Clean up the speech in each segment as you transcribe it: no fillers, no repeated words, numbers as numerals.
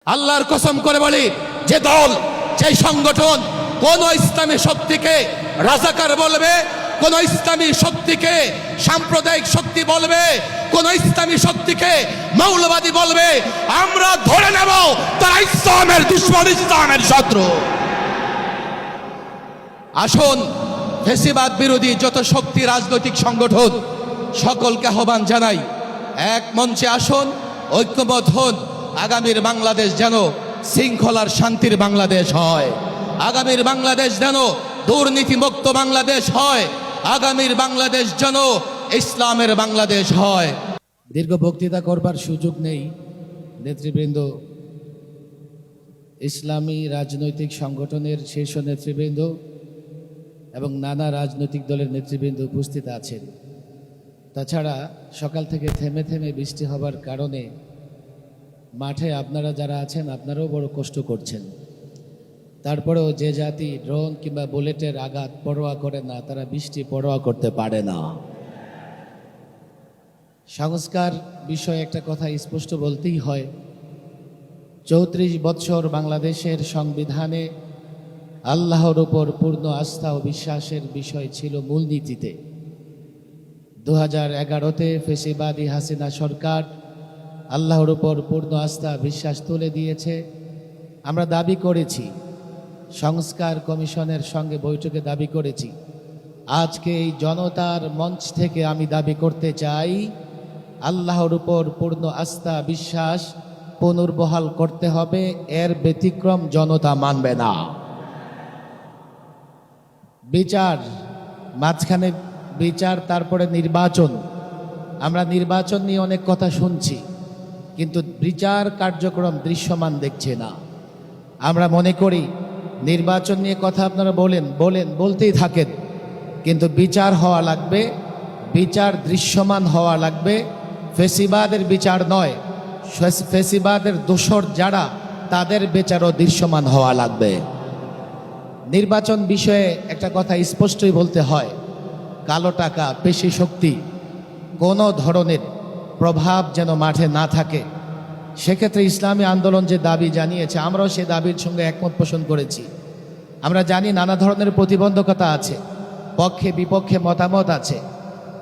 আল্লাহর কসম করে বলি, যে দল, যে সংগঠন কোন ইসলামী শক্তিকে রাজাকার বলবে, কোন ইসলামী শক্তিকে সাম্প্রদায়িক শক্তি বলবে, কোন ইসলামী শক্তিকে মৌলবাদী বলবে, আমরা ধরে নেব তারা ইসলামের দুশমন, ইসলামের শত্রু। আসুন, ফ্যাসিবাদ বিরোধী যত শক্তি, রাজনৈতিক সংগঠন সকলকে আহ্বান জানাই, এক মঞ্চে আসুন, ঐক্যবদ্ধ হন। আগামীর বাংলাদেশ যেন শৃঙ্খলার শান্তির বাংলাদেশ হয়, আগামীর বাংলাদেশ যেন দুর্নীতিমুক্ত বাংলাদেশ হয়, আগামীর বাংলাদেশ যেন ইসলামের বাংলাদেশ হয়। দীর্ঘ বক্তৃতা করবার সুযোগ নেই। নেতৃবৃন্দ, ইসলামী রাজনৈতিক সংগঠনের শীর্ষ নেতৃবৃন্দ এবং নানা রাজনৈতিক দলের নেতৃবৃন্দ উপস্থিত আছেন। তাছাড়া সকাল থেকে থেমে থেমে বৃষ্টি হবার কারণে মাঠে আপনারা যারা আছেন আপনারাও বড় কষ্ট করছেন। তারপরেও যে জাতি ড্রোন কিংবা বুলেটের আঘাত পরোয়া করে না, তারা বৃষ্টি পরোয়া করতে পারে না। সংস্কার বিষয়ে একটা কথা স্পষ্ট বলতেই হয়। 34 বৎসর বাংলাদেশের সংবিধানে আল্লাহর উপর পূর্ণ আস্থা ও বিশ্বাসের বিষয় ছিল মূলনীতিতে। 2011-তে ফ্যাসিবাদী হাসিনা সরকার আল্লাহর উপর পূর্ণ আস্থা বিশ্বাস তুলে দিয়েছে। আমরা দাবি করেছি, সংস্কার কমিশনের সঙ্গে বৈঠকে দাবি করেছি। আজকে এই জনতার মঞ্চ থেকে আমি দাবি করতে চাই, আল্লাহর উপর পূর্ণ আস্থা বিশ্বাস পুনর্বহাল করতে হবে, এর ব্যতিক্রম জনতা মানবে না। বিচার, মাঝখানে বিচার, তারপরে নির্বাচন। আমরা নির্বাচন নিয়ে অনেক কথা শুনছি, কিন্তু বিচার কার্যক্রম দৃশ্যমান দেখছে না। আমরা মনে করি নির্বাচন নিয়ে কথা আপনারা বলতেই থাকেন, কিন্তু বিচার হওয়া লাগবে, বিচার দৃশ্যমান হওয়া লাগবে। ফ্যাসিবাদের বিচার নয়, ফ্যাসিবাদের দোসর যারা, তাদের বিচারও দৃশ্যমান হওয়া লাগবে। নির্বাচন বিষয়ে একটা কথা স্পষ্টই বলতে হয়, কালো টাকা, পেশি শক্তি কোনো ধরনের প্রভাব যেন মাঠে না থাকে। সেক্ষেত্রে ইসলামী আন্দোলন যে দাবি জানিয়েছে, আমরাও সে দাবির সঙ্গে একমত পোষণ করেছি। আমরা জানি নানা ধরনের প্রতিবন্ধকতা আছে, পক্ষে বিপক্ষে মতামত আছে,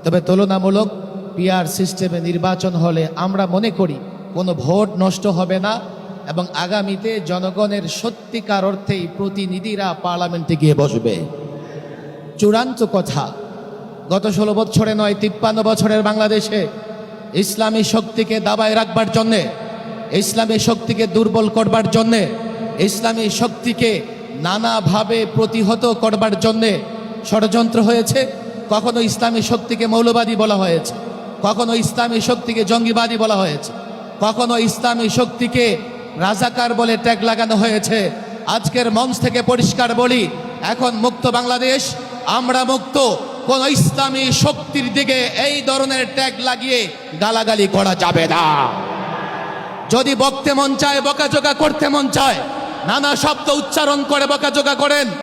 তবে তুলনামূলক পিআর সিস্টেমে নির্বাচন হলে আমরা মনে করি কোনো ভোট নষ্ট হবে না এবং আগামীতে জনগণের সত্যিকার অর্থেই প্রতিনিধিরা পার্লামেন্টে গিয়ে বসবে। চূড়ান্ত কথা, গত 16 বছরে নয়, 53 বছরের বাংলাদেশে ইসলামী শক্তিকে দাবায় রাখবার জন্যে, ইসলামী শক্তিকে দুর্বল করবার জন্যে, ইসলামী শক্তিকে নানাভাবে প্রতিহত করবার জন্যে ষড়যন্ত্র হয়েছে। কখনো ইসলামী শক্তিকে মৌলবাদী বলা হয়েছে, কখনো ইসলামী শক্তিকে জঙ্গিবাদী বলা হয়েছে, কখনো ইসলামী শক্তিকে রাজাকার বলে ট্যাগ লাগানো হয়েছে। আজকের মঞ্চ থেকে পরিষ্কার বলি, এখন মুক্ত বাংলাদেশ, আমরা মুক্ত। কোন ইসলামী শক্তির দিকে এই ধরনের ট্যাগ লাগিয়ে গালাগালি করা যাবে না। যদি বকতে মন চায়, বকাঝকা করতে মন চায়, নানা শব্দ উচ্চারণ করে বকাঝকা করেন।